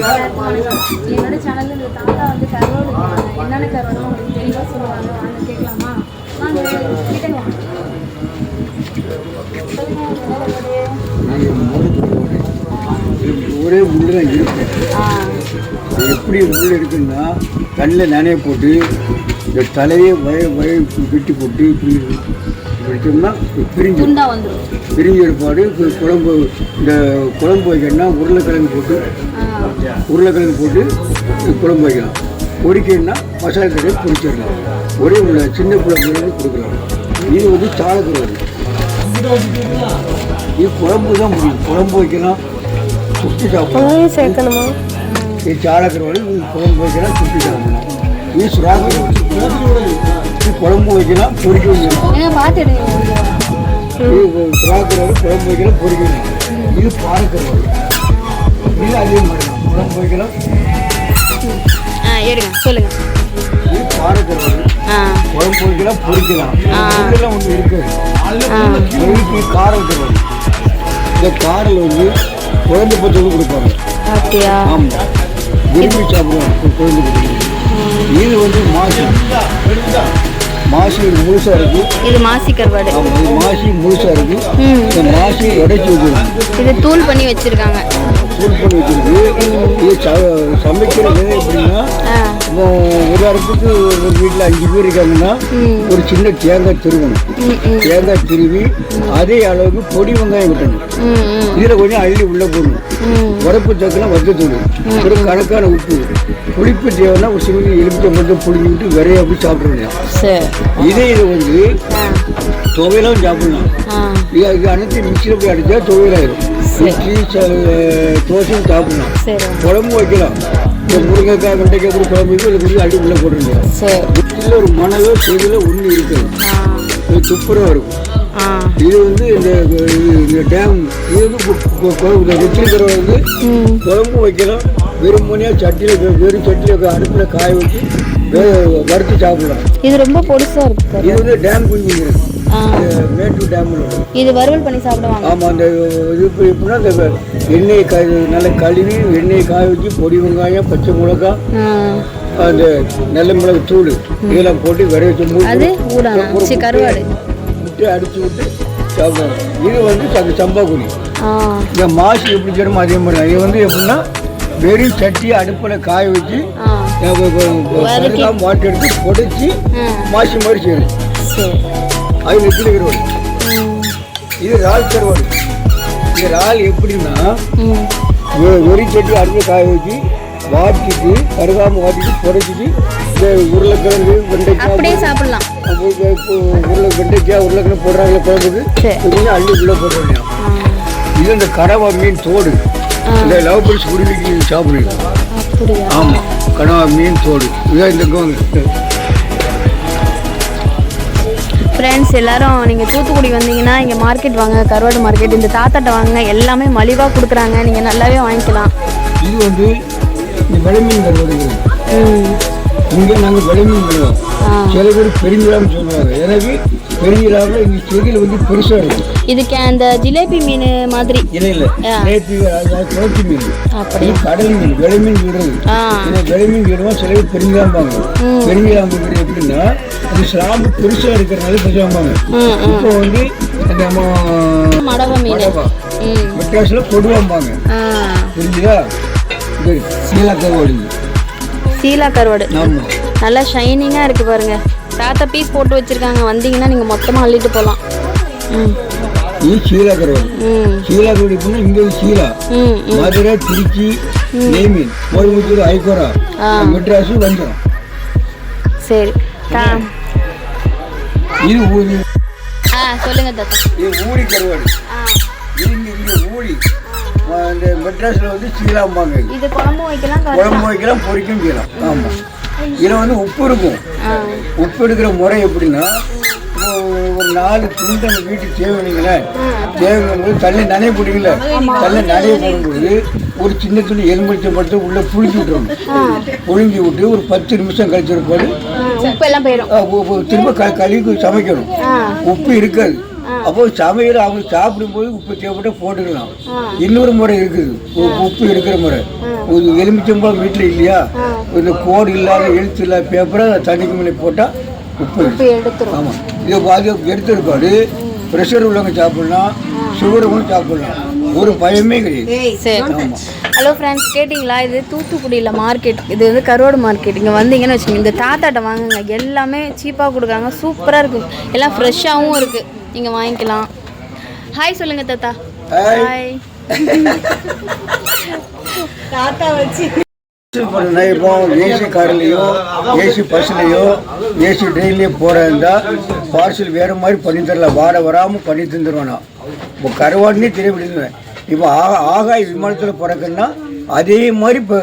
என்னோட சேனல்ல இந்த தாத்தா வந்து கருவாடு என்னென்ன கருவாடு உங்களுக்கு தெளிவாக சொல்லுவாங்க. வாங்க கேட்கலாமா? வாங்க கிட்டே வாங்க. ஒரே முள்ளு தான் இருக்கு. எப்படி முள் இருக்குன்னா கண்ணில் நனைய போட்டு இந்த தலையை வெட்டி போட்டு இப்படி வச்சோம்னா பிரிஞ்சு பிரிஞ்சு எடுப்பாடு. குழம்பு இந்த குழம்பு வைக்கணும்னா உருளைக்கிழங்கு போட்டு குழம்பு வைக்கலாம். பொரிக்கணும்னா மசாலா கடையை பொரிச்சிடலாம். ஒரே உள்ள சின்ன குழம்பு கொடுக்கலாம். இது வந்து சாலக்குறவு. இது குழம்பு தான் முடியும். குழம்பு வைக்கலாம், சுற்றி சாப்பிடலாம். சேர்க்கணுமா? இது சாலக்குறவு. இது குழம்பு வைக்கலாம், சுற்றி சாப்பிடலாம். இது சுறாக்குறவு. இது குழம்பு வைக்கலாம், பொரிக்க வைக்கலாம். இது சுறாக்குறவு, குழம்பு வைக்கலாம், பொரிக்கலாம். இது பாறைக்குறவு. இது அதே மாதிரி தான். குழம்பு வைக்கலாம். சொல்லுங்க. இது பாறைக்குறவு. குழம்பு வைக்கலாம், பொரிக்கலாம். இதெல்லாம் ஒன்று இருக்குது. காரம் தருவாங்க. இந்த காரில் வந்து குழந்தை பச்சை கொடுப்பாங்க. ஆமாம், விரும்பி சாப்பிடுவாங்க குழந்தை பச்சை. இது வந்து மாசி முழுசா இருக்கு. இது மாசி கருவாடு. இது மாசி முழுசா இருக்கு. இந்த மாசி உடைச்சி வச்சிருக்கு. இது தூள் பண்ணி வச்சிருக்காங்க. இது சமைக்கிற விதை எப்படின்னா, உதாரணத்துக்கு ஒரு வீட்டில் 5 பேர் இருக்காங்கன்னா ஒரு சின்ன தேங்காய் திருவணும். தேங்காய் திருவி அதே அளவுக்கு பொடி வெங்காயம் விட்டணும். இதில் கொஞ்சம் அள்ளி உள்ளே போடணும். உரப்பு சக்கெல்லாம் வத்தத்தூள், ஒரு கணக்கான உப்பு, புளிப்பு தேவைன்னா ஒரு சிறு எலுமிச்சை மட்டும் புளிஞ்சு விட்டு விரைய அப்படி சாப்பிடணும். இதே இதை வந்து துவையெல்லாம் சாப்பிடலாம். இது அனைத்து மிக்சியில் போய் அடித்தா துவையலாயிரும். இட்லி தோசையும் சாப்பிடலாம். குழம்பு வைக்கலாம். இந்த முருங்கைக்காய் வெண்டைக்காய் கூட குழம்பு வைக்கும். இதை கொஞ்சம் அடி உள்ளே போட்டுருந்தோம். இதில் ஒரு மணலோ செடியில் ஒன்று இருக்குது. இது துப்புரவாக இருக்கும். இது வந்து இந்த டேம் இது வந்து வெற்றிக்கிற வந்து குழம்பு வைக்கலாம். வெறுமனையாக சட்டியில் வெறும் சட்டியில் அடுப்பில் காய வச்சு வறுத்து சாப்பிடலாம். இது ரொம்ப பொடிசா இருக்கு. இது வந்து டேம் குஞ்சு மேட்டூர் டேம்ல இது வறுவல் பண்ணி சாப்பிடுவாங்க. ஆமாம், அந்த இது எப்படின்னா இந்த எண்ணெய் நல்லா கழுவி எண்ணெயை காய வச்சு பொடி வெங்காயம், பச்சை மிளகா, அந்த நல்ல மிளகு தூள் இதெல்லாம் போட்டு விரைய வச்சு கருவாடு விட்டு அடிச்சு விட்டு சாப்பிடுவாங்க. இது வந்து சம்பா குழி. இந்த மாசி எப்படி செய்யணுமோ அதே மாதிரி. இது வந்து எப்படின்னா வெறும் சட்டி அடுப்பில் காய வச்சு வாட்டர் எடுத்து பொடிச்சு மாசி மாதிரி செய்யணும். அது நெத்திலி கருவாடு. இது இறால் கருவாடு. இந்த இறால் எப்படின்னா வெறும் சட்டி அடுப்பில் காய வச்சு வாட்டிட்டு கருகாமல் வாட்டிட்டு பொடைச்சிட்டு இந்த உருளைக்கிழங்கு வெண்டைக்காய் வெண்டைக்காய் உருளைக்கிழங்கு போடுறாங்களே குழம்புக்கு கொஞ்சம் அள்ளி உள்ள போடுறாங்க. இது இந்த கடவா மீன் தோடு. இந்த லவ் பரிசு குடிமைக்கு சாப்பிடுவீங்க. ஆமாம், கடவா மீன் தோடு. இதான் இந்த ஃப்ரெண்ட்ஸ் எல்லாரும் நீங்கள் தூத்துக்குடி வந்தீங்கன்னா இங்கே மார்க்கெட் வாங்க, கருவாடு மார்க்கெட். இந்த தாத்தாட்ட வாங்க, எல்லாமே மலிவாக கொடுக்குறாங்க. நீங்கள் நல்லாவே வாங்கிக்கலாம். இது வந்து இந்த விளைமீன் கருவாடுங்கிறது. இங்கே நாங்கள் விளைமீன் பண்ணுவோம். சில பேர் பெருங்கிழான்னு சொல்லுவாங்க. எனவே பெருங்கிழாவில் எங்கள் செடியில் வந்து பெருசாக இருக்கும். இதுக்கு அந்த ஜிலேபி மீன் மாதிரி இல்லை குளத்து மீன். அப்படி கடல் மீன் விளைமீன் விடுறது. விளைமீன் விடுவோம். சில பேர் பெருங்கிழாம்பாங்க. பெருங்கிழாம்பு வீடு எப்படின்னா அது ஸ்லாம்பு பெருசாக இருக்கிறனால பெருசாம்பாங்க. இப்போ வந்து மெட்ராஸில் கொடுவாம்பாங்க. புரிஞ்சுதா? சீலா கருவாடு நல்லா ஷைனிங்காக இருக்கு பாருங்க. தாத்தா பீஸ் போட்டு வச்சிருக்காங்க. வந்தீங்கன்னா நீங்கள் மொத்தமாக அள்ளிட்டு போகலாம். இது சீலா கருவாடு. சீலா கருவாடு எப்படின்னா இங்கே சீலா, மதுரை, திருச்சி, நெய்மீன், கோயம்புத்தூர், ஐகோரா, மெட்ராஸு வந்துடும். சரி, இது ஊரி. சொல்லுங்க தாத்தா. இது ஊரி கருவாடு. இது இங்கே ஊரி. இந்த மெட்ராஸில் வந்து சீலாம்பாங்க. இது குழம்பு வைக்கலாம், பொரிக்கும் செய்யலாம். ஆமாம், இதில் வந்து உப்பு இருக்கும். உப்பு எடுக்கிற முறை எப்படின்னா ஒரு 4 துண்டு நம்ம வீட்டுக்கு தேவைங்களேன். தேவைங்கும்போது தண்ணி நனைய போடுவீங்கள. தண்ணி நனைய போடும்போது ஒரு சின்ன துணி எலுமிச்சை படுத்து உள்ளே புளிஞ்சு விட்டுறணும். புளிஞ்சு விட்டு ஒரு 10 நிமிஷம் கழிச்சிருப்பாரு உப்பு எல்லாம் போயிடும். திரும்ப கழுவி சமைக்கணும். உப்பு இருக்காது. அப்போ சமையல் அவங்க சாப்பிடும்போது உப்பு தேவைப்பட்ட போட்டுக்கலாம். இன்னொரு முறை இருக்குது, உப்பு எடுக்கிற முறை. ஒரு எலுமிச்சம்பழம் வீட்டில் இல்லையா, இந்த கோடு இல்லாத எழுத்து இல்லாத பேப்பரை தண்ணிக்கு மேலே போட்டால் உப்பு எடுத்துரும். ஆமாம், இதை பாதி எடுத்துருக்காது. ப்ரெஷர் உள்ளவங்க சாப்பிடலாம், சுகருக்கும் சாப்பிடலாம், ஒரு பயமே கிடையாது. சரி. ஹலோ ஃப்ரெண்ட்ஸ், கேட்டிங்களா? இது தூத்துக்குடியில் மார்க்கெட், இது வந்து கருவாடு மார்க்கெட். இங்கே வந்தீங்கன்னு வச்சுக்கோங்க, இந்த தாத்தாட்ட வாங்குங்க, எல்லாமே சீப்பாக கொடுக்குறாங்க, சூப்பராக இருக்குது, எல்லாம் ஃப்ரெஷ்ஷாகவும் இருக்குது, நீங்கள் வாங்கிக்கலாம். ஹாய் சொல்லுங்க தாத்தா. ஹாய் தாத்தா வச்சு இப்போ ஏசி கார்லேயோ ஏசி பஸ்லேயோ ஏசி ட்ரெயின்லேயோ போகிறதா பார்சல் வேறு மாதிரி பண்ணி தரல, வராமல் பண்ணி தந்துடுவேன் நான். இப்போ கருவாடுனே தெரிய விடுவேன். இப்போ ஆகாய விமானத்தில் பிறக்குன்னா அதே மாதிரி இப்போ